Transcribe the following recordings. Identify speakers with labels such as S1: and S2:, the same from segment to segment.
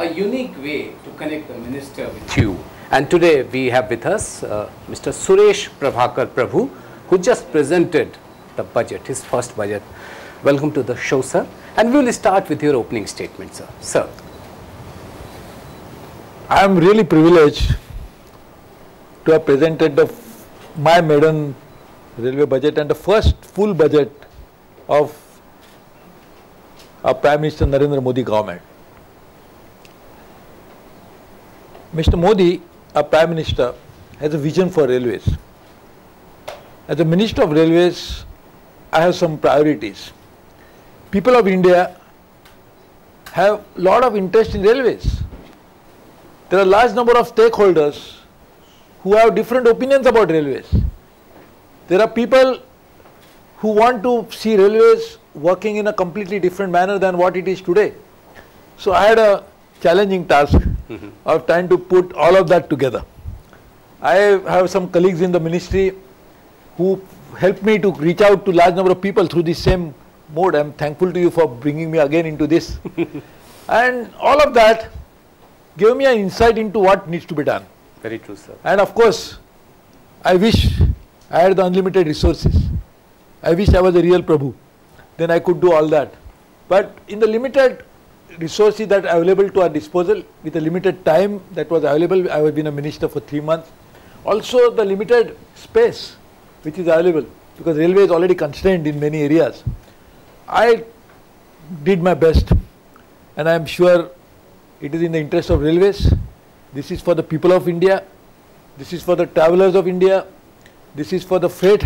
S1: a unique way to connect the minister with you. And today we have with us Mr. Suresh Prabhakar Prabhu, who just presented the budget, his first budget. Welcome to the show, sir. And we will start with your opening statement, sir. Sir.
S2: I am really privileged to have presented my maiden railway budget and the first full budget of our Prime Minister Narendra Modi government. Mr. Modi, our Prime Minister, has a vision for railways. As a Minister of Railways, I have some priorities. People of India have a lot of interest in railways. There are a large number of stakeholders who have different opinions about railways. There are people who want to see railways working in a completely different manner than what it is today. So I had a challenging task of trying to put all of that together. I have some colleagues in the ministry who helped me to reach out to a large number of people through the same mode. I am thankful to you for bringing me again into this. And all of that gave me an insight into what needs to be done.
S1: Very true, sir.
S2: And of course, I wish I had the unlimited resources. I wish I was a real Prabhu. Then I could do all that. But in the limited resources that are available to our disposal, with the limited time that was available, I have been a minister for 3 months. Also the limited space which is available, because railway is already constrained in many areas. I did my best, and I am sure it is in the interest of railways. This is for the people of India. This is for the travelers of India. This is for the freight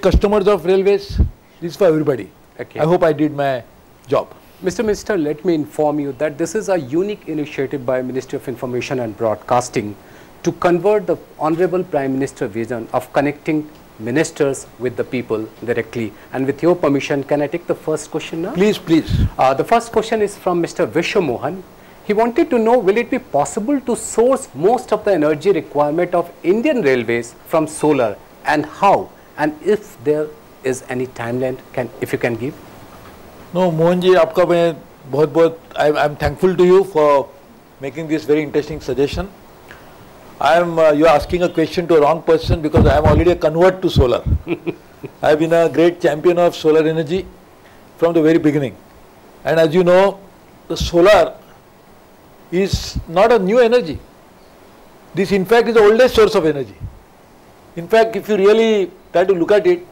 S2: customers of railways. This is for everybody. Okay. I hope I did my job.
S1: Mr. Minister, let me inform you that this is a unique initiative by Ministry of Information and Broadcasting to convert the Honorable Prime Minister vision of connecting ministers with the people directly. And with your permission, can I take the first question now?
S2: Please, please.
S1: The first question is from Mr. Vishwamohan. He wanted to know, will it be possible to source most of the energy requirement of Indian Railways from solar, and how? And if there is any timeline, if you can give?
S2: No, Mohanji, aapka main bahut I'm thankful to you for making this very interesting suggestion. You are asking a question to a wrong person, because I am already a convert to solar. I have been a great champion of solar energy from the very beginning. And as you know, the solar is not a new energy. This in fact is the oldest source of energy. In fact, if you really try to look at it,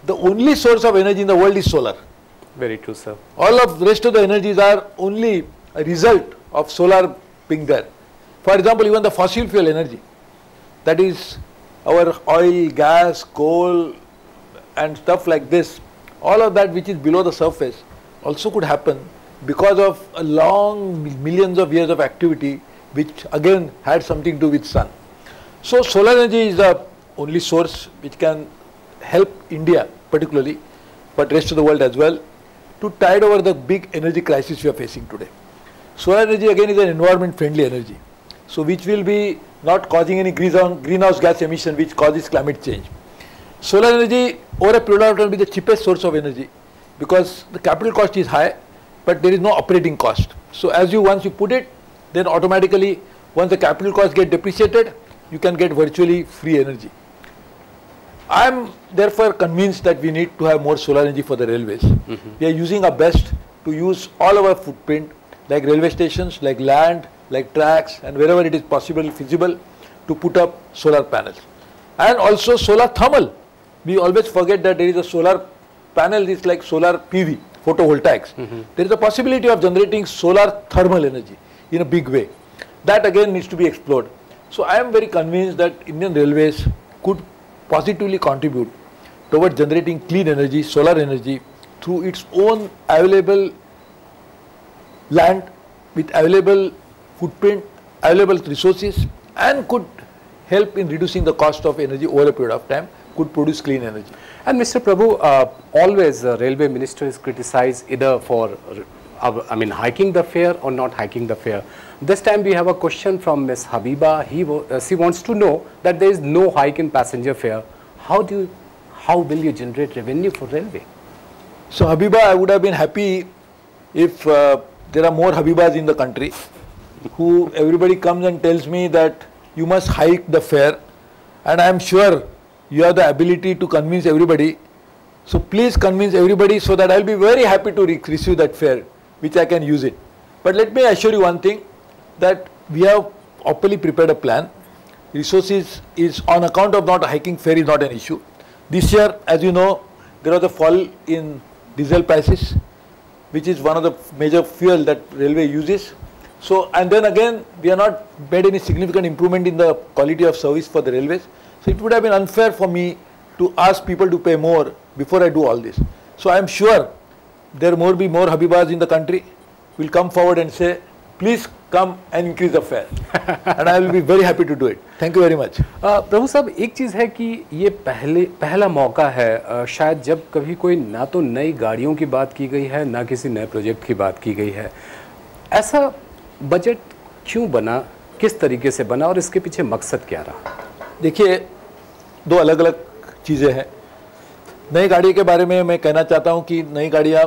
S2: the only source of energy in the world is solar.
S1: Very true, sir.
S2: All of the rest of the energies are only a result of solar being there. For example, even the fossil fuel energy, that is our oil, gas, coal and stuff like this, all of that which is below the surface also could happen because of a long millions of years of activity which again had something to do with sun. So solar energy is the only source which can help India particularly, but rest of the world as well, to tide over the big energy crisis we are facing today. Solar energy again is an environment friendly energy, so which will be not causing any greenhouse gas emission which causes climate change. Solar energy over a period of time will be the cheapest source of energy, because the capital cost is high, but there is no operating cost. So once you put it, then automatically once the capital costs get depreciated, you can get virtually free energy. I am therefore convinced that we need to have more solar energy for the railways. We are using our best to use all our footprint, like railway stations, like land, like tracks, and wherever it is possible, feasible, to put up solar panels. And also solar thermal. We always forget that there is a solar panel, is like solar PV, photovoltaics. There is a possibility of generating solar thermal energy in a big way. That again needs to be explored. So I am very convinced that Indian Railways could positively contribute towards generating clean energy, solar energy, through its own available land with available footprint, available resources, and could help in reducing the cost of energy over a period of time, could produce clean energy.
S1: And Mr. Prabhu, always the railway minister is criticized either for hiking the fare or not hiking the fare. This time we have a question from Ms. Habiba. She wants to know that there is no hike in passenger fare. How will you generate revenue for railway?
S2: So Habiba, I would have been happy if there are more Habibas in the country who everybody comes and tells me that you must hike the fare, and I am sure you have the ability to convince everybody. So please convince everybody so that I will be very happy to receive that fare, which I can use it. But let me assure you one thing, that we have properly prepared a plan. Resources is on account of not hiking fare is not an issue. This year, as you know, there was a fall in diesel prices, which is one of the major fuel that railway uses. So, and then again, we have not made any significant improvement in the quality of service for the railways. So it would have been unfair for me to ask people to pay more before I do all this. So I am sure there will be more Habibas in the country will come forward and say, please come and increase the fare. And I will be very happy to do it. Thank you very much.
S1: प्रभु साहब, एक चीज़ है कि ये पहला मौका है शायद जब कभी कोई ना तो नई गाड़ियों की बात की गई है, ना किसी नए प्रोजेक्ट की बात की गई है. ऐसा बजट क्यों बना, किस तरीके से बना और इसके पीछे मकसद क्या रहा?
S2: देखिए, दो अलग अलग चीज़ें हैं. नई गाड़ी के बारे में मैं कहना चाहता हूं कि नई गाड़ियां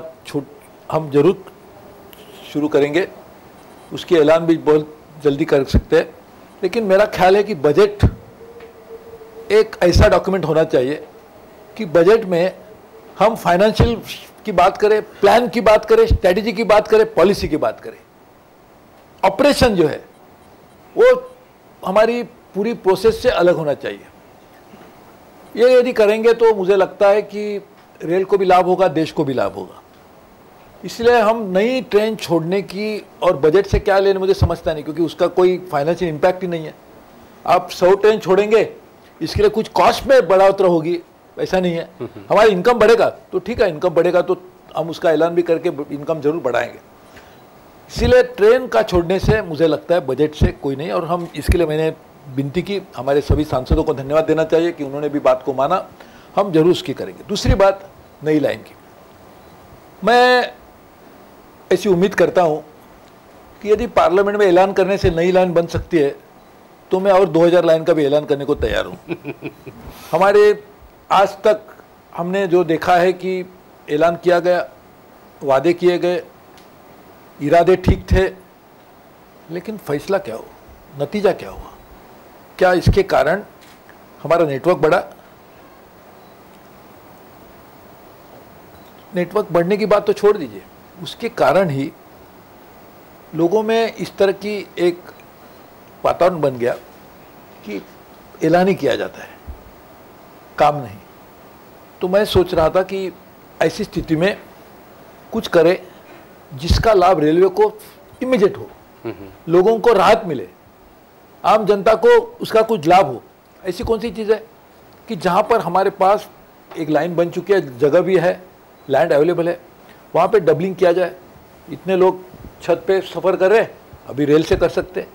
S2: हम जरूर शुरू करेंगे, उसकी ऐलान भी बहुत जल्दी कर सकते हैं. लेकिन मेरा ख्याल है कि बजट एक ऐसा डॉक्यूमेंट होना चाहिए कि बजट में हम फाइनेंशियल की बात करें, प्लान की बात करें, स्ट्रेटजी की बात करें, पॉलिसी की बात करें. ऑपरेशन जो है वो हमारी पूरी प्रोसेस से अलग होना चाहिए. ये यदि करेंगे तो मुझे लगता है कि रेल को भी लाभ होगा, देश को भी लाभ होगा. इसलिए हम नई ट्रेन छोड़ने की और बजट से क्या लेने मुझे समझता नहीं, क्योंकि उसका कोई फाइनेंशियल इम्पैक्ट ही नहीं है. आप 100 ट्रेन छोड़ेंगे, इसके लिए कुछ कॉस्ट में बढ़ोतरी होगी, ऐसा नहीं है. हमारी इनकम बढ़ेगा तो ठीक है, इनकम बढ़ेगा तो हम उसका ऐलान भी करके इनकम जरूर बढ़ाएंगे. इसीलिए ट्रेन का छोड़ने से मुझे लगता है बजट से कोई नहीं. और हम इसके लिए मैंने विनती की, हमारे सभी सांसदों को धन्यवाद देना चाहिए कि उन्होंने भी बात को माना. हम जरूर उसकी करेंगे. दूसरी बात, नई लाइन की, मैं ऐसी उम्मीद करता हूं कि यदि पार्लियामेंट में ऐलान करने से नई लाइन बन सकती है तो मैं और 2000 लाइन का भी ऐलान करने को तैयार हूं. हमारे आज तक हमने जो देखा है कि ऐलान किया गया, वादे किए गए, इरादे ठीक थे, लेकिन फैसला क्या हुआ, नतीजा क्या हुआ? क्या इसके कारण हमारा नेटवर्क बढ़ा? नेटवर्क बढ़ने की बात तो छोड़ दीजिए, उसके कारण ही लोगों में इस तरह की एक वातावरण बन गया कि ऐलान ही किया जाता है, काम नहीं. तो मैं सोच रहा था कि ऐसी स्थिति में कुछ करे जिसका लाभ रेलवे को इमीडिएट हो, लोगों को राहत मिले, आम जनता को उसका कुछ लाभ हो. ऐसी कौन सी चीज़ है कि जहाँ पर हमारे पास एक लाइन बन चुकी है, जगह भी है, लैंड अवेलेबल है, वहाँ पे डबलिंग किया जाए. इतने लोग छत पे सफ़र कर रहे हैं, अभी रेल से कर सकते हैं.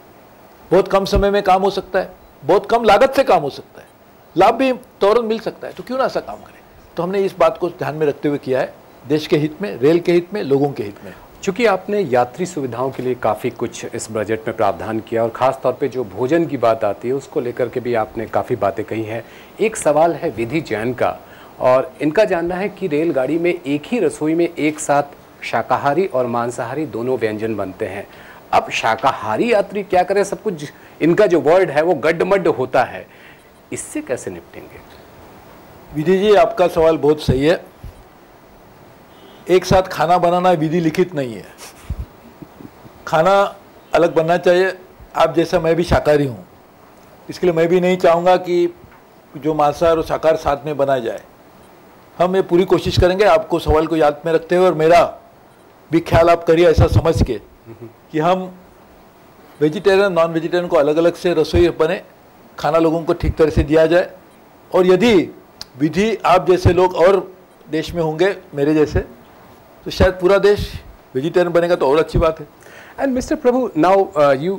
S2: बहुत कम समय में काम हो सकता है, बहुत कम लागत से काम हो सकता है, लाभ भी तुरंत मिल सकता है. तो क्यों ना ऐसा काम करें? तो हमने इस बात को ध्यान में रखते हुए किया है, देश के हित में, रेल के हित में, लोगों के हित में.
S1: चूँकि आपने यात्री सुविधाओं के लिए काफ़ी कुछ इस बजट में प्रावधान किया और ख़ास तौर पे जो भोजन की बात आती है उसको लेकर के भी आपने काफ़ी बातें कही हैं. एक सवाल है विधि जैन का, और इनका जानना है कि रेलगाड़ी में एक ही रसोई में एक साथ शाकाहारी और मांसाहारी दोनों व्यंजन बनते हैं. अब शाकाहारी यात्री क्या करें, सब कुछ इनका जो वर्ड है वो गड्ढमड्ढ होता है, इससे कैसे निपटेंगे?
S2: विधि जी, आपका सवाल बहुत सही है. एक साथ खाना बनाना विधि लिखित नहीं है, खाना अलग बनना चाहिए. आप जैसा मैं भी शाकाहारी हूँ, इसके लिए मैं भी नहीं चाहूँगा कि जो मांसाहार और शाकाहार साथ में बनाया जाए. हम ये पूरी कोशिश करेंगे आपको सवाल को याद में रखते हुए, और मेरा भी ख्याल आप करिए ऐसा समझ के कि हम वेजिटेरियन नॉन वेजिटेरियन को अलग अलग से रसोई बने, खाना लोगों को ठीक तरह से दिया जाए. और यदि विधि आप जैसे लोग और देश में होंगे मेरे जैसे, तो शायद पूरा देश वेजिटेरियन बनेगा तो और अच्छी बात है.
S1: And Mr. Prabhu, now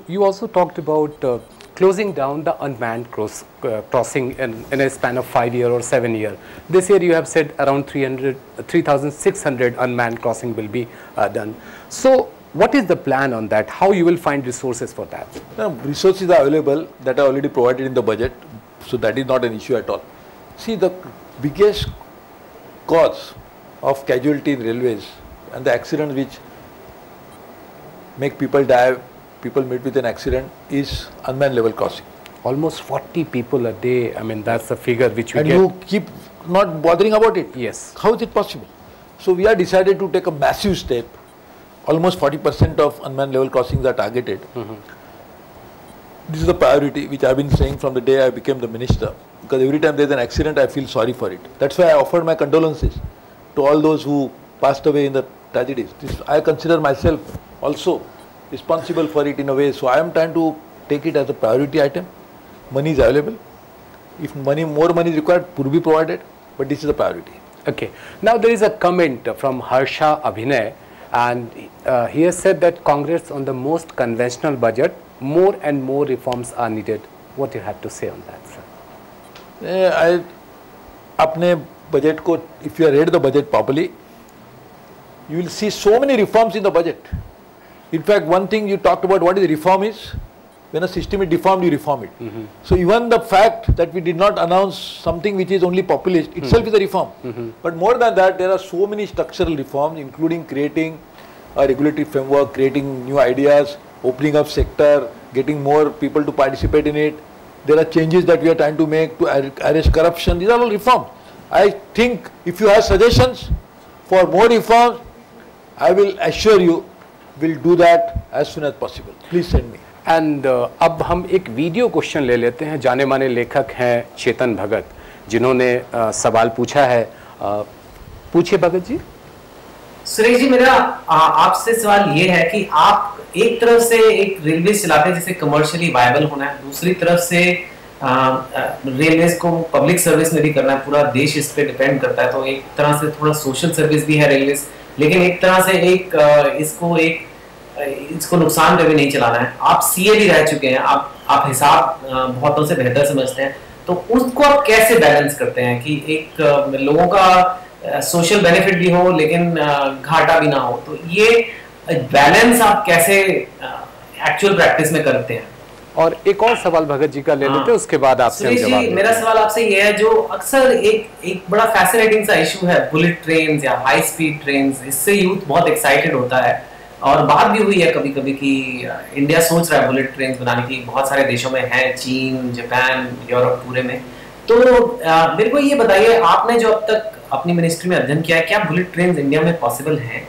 S1: you also talked about closing down the unmanned crossing in a span of 5 year or 7 year. This year you have said around 3,600 unmanned crossing will be done. So what is the plan on that? How you will find resources for that?
S2: No, resources are available that are already provided in the budget, so that is not an issue at all. See, the biggest cause of casualty in railways and the accidents which make people die, people meet with an accident is unmanned level crossing.
S1: Almost 40 people a day. I mean, that's the figure which we
S2: And
S1: get.
S2: you keep not bothering about it.
S1: Yes.
S2: How is it possible? So we are decided to take a massive step. Almost 40% of unmanned level crossings are targeted. This is the priority which I have been saying from the day I became the minister. Because every time there is an accident, I feel sorry for it. That's why I offered my condolences to all those who passed away in the tragedies. I consider myself also responsible for it in a way. So I am trying to take it as a priority item. Money is available. If more money is required, would be provided. But this is a priority.
S1: Okay. Now there is a comment from Harsha Abhinay, and he has said that Congress on the most conventional budget, more and more reforms are needed. What you have to say on that, sir?
S2: अपने budget को, if you read the budget properly, you will see so many reforms in the budget. In fact, one thing you talked about, what is reform is, when a system is deformed, you reform it. So even the fact that we did not announce something which is only populist itself is a reform. But more than that, there are so many structural reforms, including creating a regulatory framework, creating new ideas, opening up sector, getting more people to participate in it. There are changes that we are trying to make to arrest corruption. These are all reforms. I think if you have suggestions for more reforms, I will assure you, will do that as soon as possible. Please send me.
S1: And अब हम एक video question ले लेते हैं. जाने माने लेखक हैं चेतन भगत, जिन्होंने सवाल पूछा है. पूछिए भगत जी.
S3: सुरेश जी, मेरा आपसे सवाल ये है कि आप एक तरफ से एक रेलवे चलाते हैं जिसे कमर्शियली वायबल होना है, दूसरी तरफ से रेलवे को पब्लिक सर्विस में भी करना है, पूरा देश इस पे डिपेंड करता है. तो एक तरह से थोड़ा सोशल सर्विस भी है रेलवे, लेकिन एक तरह से इसको नुकसान पे भी नहीं चलाना है. आप सीए भी रह चुके हैं, आप हिसाब बहुतों से बेहतर समझते हैं, तो उसको आप कैसे बैलेंस करते हैं कि एक लोगों का सोशल बेनिफिट भी हो लेकिन घाटा भी ना हो? तो ये बैलेंस आप कैसे एक्चुअल प्रैक्टिस में करते हैं?
S1: और एक और सवाल भगत जी का ले लेते हैं, उसके बाद आपसे हम जवाब देंगे.
S3: मेरा सवाल आपसे ये है, जो अक्सर एक बड़ा फैसिनेटिंग सा इशू है, बुलेट ट्रेन या हाई स्पीड ट्रेन, इससे यूथ बहुत एक्साइटेड होता है और बात भी हुई है कभी कभी कि इंडिया सोच रहा है बुलेट ट्रेन बनाने की. बहुत सारे देशों में है, चीन, जापान, यूरोप पूरे में. तो मेरे को ये बताइए, आपने जो अब तक अपनी मिनिस्ट्री में अध्ययन किया है, क्या बुलेट ट्रेन इंडिया में पॉसिबल है?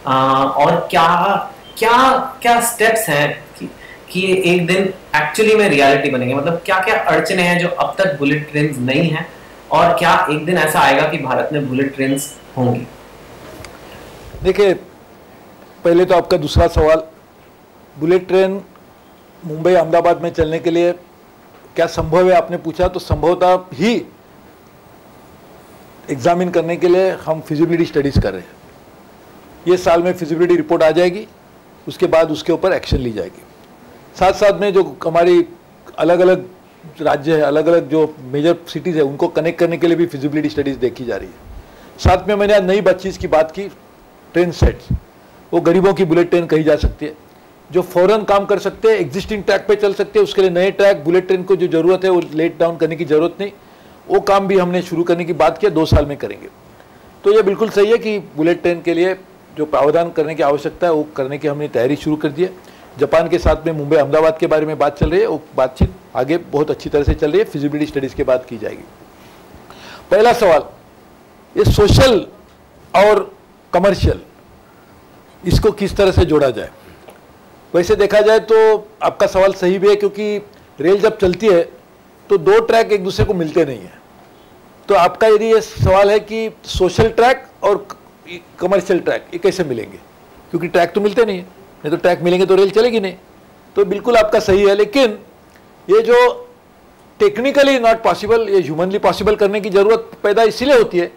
S3: और क्या स्टेप्स हैं कि एक दिन एक्चुअली में रियलिटी बनेंगे? मतलब क्या क्या अड़चने हैं जो अब तक बुलेट ट्रेन नहीं है, और क्या एक दिन ऐसा आएगा कि भारत में बुलेट ट्रेन होंगी?
S2: देखिए, पहले तो आपका दूसरा सवाल, बुलेट ट्रेन मुंबई अहमदाबाद में चलने के लिए क्या संभव है आपने पूछा. तो संभवतः ही एग्जामिन करने के लिए हम फिजिबिलिटी स्टडीज कर रहे हैं. ये साल में फिजिबिलिटी रिपोर्ट आ जाएगी, उसके बाद उसके ऊपर एक्शन ली जाएगी. साथ साथ में जो हमारी अलग अलग राज्य है, अलग अलग जो मेजर सिटीज़ है, उनको कनेक्ट करने के लिए भी फिजिबिलिटी स्टडीज देखी जा रही है. साथ में मैंने आज नई चीज़ की बात की, ट्रेन सेट्स. वो गरीबों की बुलेट ट्रेन कही जा सकती है, जो फौरन काम कर सकते हैं, एग्जिस्टिंग ट्रैक पे चल सकते हैं. उसके लिए नए ट्रैक, बुलेट ट्रेन को जो जरूरत है वो लेट डाउन करने की जरूरत नहीं. वो काम भी हमने शुरू करने की बात की, 2 साल में करेंगे. तो ये बिल्कुल सही है कि बुलेट ट्रेन के लिए जो प्रावधान करने की आवश्यकता है वो करने की हमने तैयारी शुरू कर दी है. जापान के साथ में मुंबई अहमदाबाद के बारे में बात चल रही है, वो बातचीत आगे बहुत अच्छी तरह से चल रही है. फिजिबिलिटी स्टडीज के बाद की जाएगी. पहला सवाल, ये सोशल और कमर्शियल, इसको किस तरह से जोड़ा जाए. वैसे देखा जाए तो आपका सवाल सही भी है, क्योंकि रेल जब चलती है तो 2 ट्रैक एक दूसरे को मिलते नहीं है. तो आपका यदि ये सवाल है कि सोशल ट्रैक और कमर्शियल ट्रैक ये कैसे मिलेंगे, क्योंकि ट्रैक तो मिलते नहीं है, नहीं तो ट्रैक मिलेंगे तो रेल चलेगी नहीं. तो बिल्कुल आपका सही है, लेकिन ये जो टेक्निकली नॉट पॉसिबल, ये ह्यूमनली पॉसिबल करने की ज़रूरत पैदा इसलिए होती है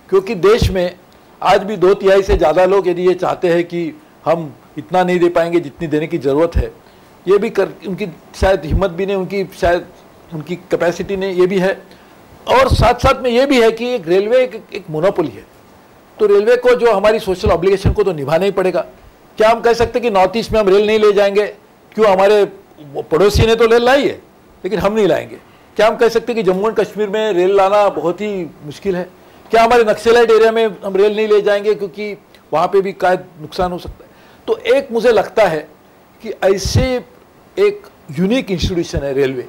S2: क्योंकि देश में आज भी 2/3 से ज़्यादा लोग यदि ये चाहते हैं कि हम इतना नहीं दे पाएंगे जितनी देने की ज़रूरत है, ये भी उनकी शायद हिम्मत भी नहीं, उनकी शायद उनकी कैपेसिटी नहीं, ये भी है. और साथ साथ में ये भी है कि एक रेलवे एक मोनोपोली है, तो रेलवे को जो हमारी सोशल ऑब्लिगेशन को तो निभाना ही पड़ेगा. क्या हम कह सकते हैं कि नॉर्थ ईस्ट में हम रेल नहीं ले जाएंगे? क्यों, हमारे पड़ोसी ने तो रेल लाई है लेकिन हम नहीं लाएंगे. क्या हम कह सकते हैं कि जम्मू एंड कश्मीर में रेल लाना बहुत ही मुश्किल है? क्या हमारे नक्सलाइट एरिया में हम रेल नहीं ले जाएंगे क्योंकि वहाँ पे भी क्या नुकसान हो सकता है? तो एक मुझे लगता है कि ऐसे एक यूनिक इंस्टीट्यूशन है रेलवे,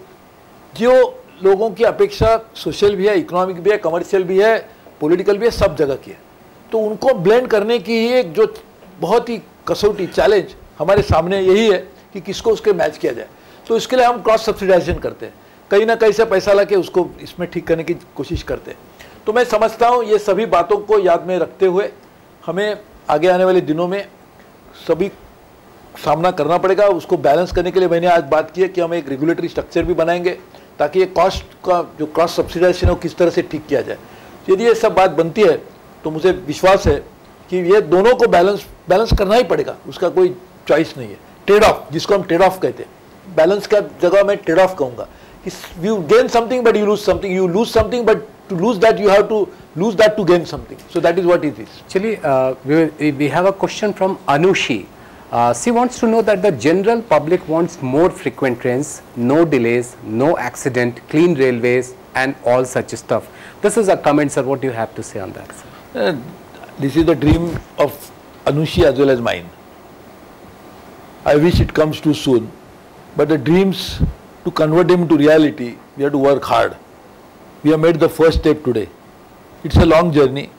S2: जो लोगों की अपेक्षा सोशल भी है, इकोनॉमिक भी है, कमर्शियल भी है, पॉलिटिकल भी है, सब जगह की है। तो उनको ब्लेंड करने की ही एक जो बहुत ही कसौटी चैलेंज हमारे सामने यही है कि किसको उसके मैच किया जाए। तो इसके लिए हम क्रॉस सब्सिडाइजेशन करते हैं, कहीं ना कहीं से पैसा ला के उसको इसमें ठीक करने की कोशिश करते हैं। तो मैं समझता हूँ ये सभी बातों को याद में रखते हुए हमें आगे आने वाले दिनों में सभी सामना करना पड़ेगा। उसको बैलेंस करने के लिए मैंने आज बात की है कि हम एक रेगुलेटरी स्ट्रक्चर भी बनाएंगे ताकि ये कॉस्ट का जो क्रॉस सब्सिडाइजेशन है वो किस तरह से ठीक किया जाए। यदि ये सब बात बनती है तो मुझे विश्वास है कि ये दोनों को बैलेंस करना ही पड़ेगा, उसका कोई चॉइस नहीं है। ट्रेड ऑफ, जिसको हम ट्रेड ऑफ कहते हैं, बैलेंस का जगह मैं ट्रेड ऑफ कहूँगा। You gain something but you lose something, you lose something but to lose that you have to lose that to gain something. So that is what it is.
S1: Actually, we have a question from Anushi. She wants to know that the general public wants more frequent trains, no delays, no accident, clean railways and all such stuff. This is a comment, sir. What do you have to say on that, sir?
S2: This is the dream of Anushi as well as mine. I wish it comes too soon, but the dreams, to convert them into reality, we have to work hard. We have made the first step today. It's a long journey,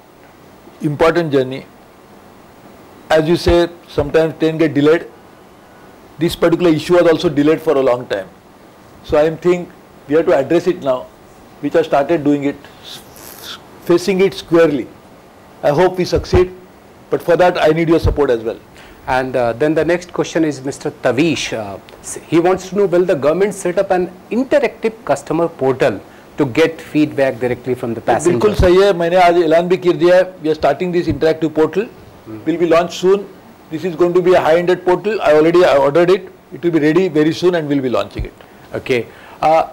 S2: important journey. As you say, sometimes train get delayed. This particular issue was also delayed for a long time. So I think we have to address it now, which I started doing it, facing it squarely. I hope we succeed, but for that I need your support as well.
S1: And then the next question is Mr. Tavish. He wants to know, will the government set up an interactive customer portal to get feedback directly from the passengers?
S2: बिल्कुल सही है, मैंने आज ऐलान भी कर दिया है. We are starting this interactive portal. Will be launched soon. This is going to be a high-ended portal. I already ordered it. It will be ready very soon and we'll be launching it.
S1: Okay.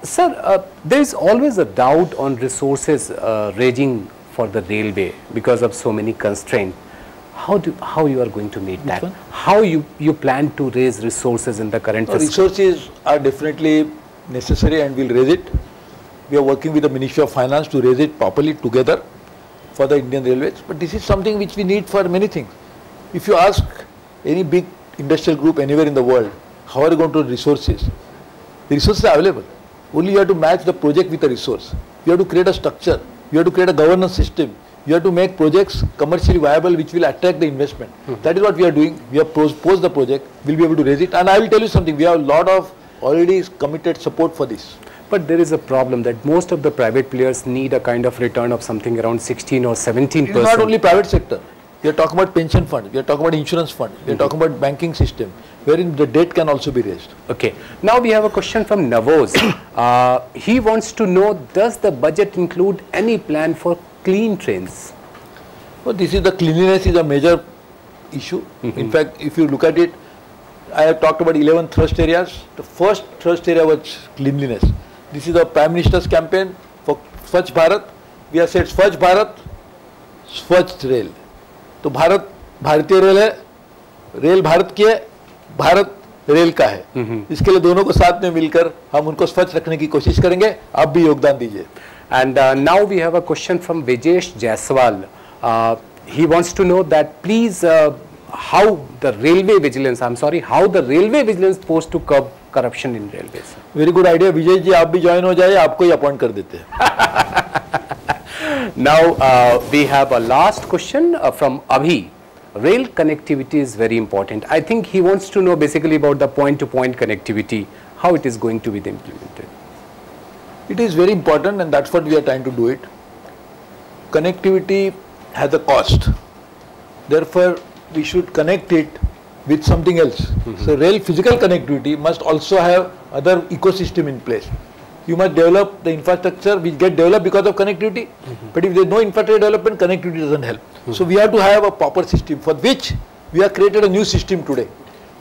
S1: Sir, there is always a doubt on resources raging for the railway because of so many constraints. How you are going to meet that? How you plan to raise resources in the current fiscal?
S2: Resources are definitely necessary and we'll raise it. We are working with the Ministry of Finance to raise it properly together for the Indian Railways. But this is something which we need for many things. If you ask any big industrial group anywhere in the world, how are you going to resources? The resources are available. Only you have to match the project with the resource. You have to create a structure. You have to create a governance system. You have to make projects commercially viable which will attract the investment. That is what we are doing. We have proposed the project. We'll be able to raise it. And I will tell you something. We have a lot of already committed support for this.
S1: But there is a problem that most of the private players need a kind of return of something around 16 or 17%.
S2: It is not only private sector. We are talking about pension fund. We are talking about insurance fund. We are talking about banking system, wherein the debt can also be raised.
S1: Okay. Now we have a question from Navoz. He wants to know, does the budget include any plan for clean trains?
S2: Well, this is the cleanliness is a major issue. In fact, if you look at it, I have talked about 11 thrust areas. The first thrust area was cleanliness. This is the Prime Minister's campaign for Swachh Bharat. We have said Swachh Bharat, Swachh Rail. तो भारत भारतीय rail है, rail Bharat की है, Bharat rail का है. इसके लिए दोनों को साथ में मिलकर हम उनको स्वच्छ रखने की कोशिश करेंगे. आप भी योगदान दीजिए.
S1: And now we have a question from Vijesh Jaiswal. He wants to know that please how the railway vigilance is supposed to curb corruption in railways.
S2: Very good idea. Vijay ji आप भी ज्वाइन हो जाइए, आपको ही अपॉइंट कर देते हैं.
S1: Now we have a last question from Abhi. Rail connectivity is very important. I think he wants to know basically about the point-to-point connectivity, how it is going to be implemented.
S2: It is very important and that's what we are trying to do it. Connectivity has a cost. Therefore, we should connect it with something else. So rail physical connectivity must also have other ecosystem in place. You must develop the infrastructure which get developed because of connectivity. But if there is no infrastructure development, connectivity doesn't help. So we have to have a proper system for which we have created a new system today.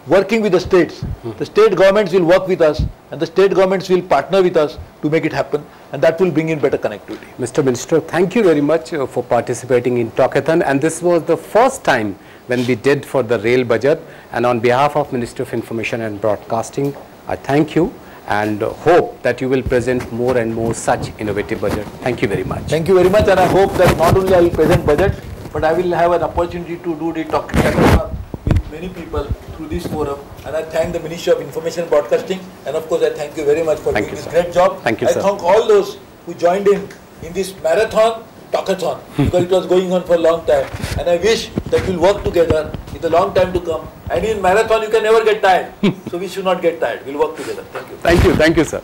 S2: Working with the states. The state governments will work with us and the state governments will partner with us to make it happen, and that will bring in better connectivity.
S1: Mr. Minister, thank you very much for participating in Talkathon, and this was the first time when we did for the rail budget, and on behalf of Ministry of Information and Broadcasting, I thank you and hope that you will present more and more such innovative budget. Thank you very much.
S2: Thank you very much, and I hope that not only I will present budget, but I will have an opportunity to do the talk with many people through this forum, and I thank the Ministry of Information and Broadcasting, and of course I thank you very much for doing this great job.
S1: Thank you,
S2: I
S1: sir.
S2: thank all those who joined in this marathon talkathon, because it was going on for a long time, and I wish that we'll work together in the long time to come. And in marathon you can never get tired, so we should not get tired. We'll work together. Thank you.
S1: Thank you, sir.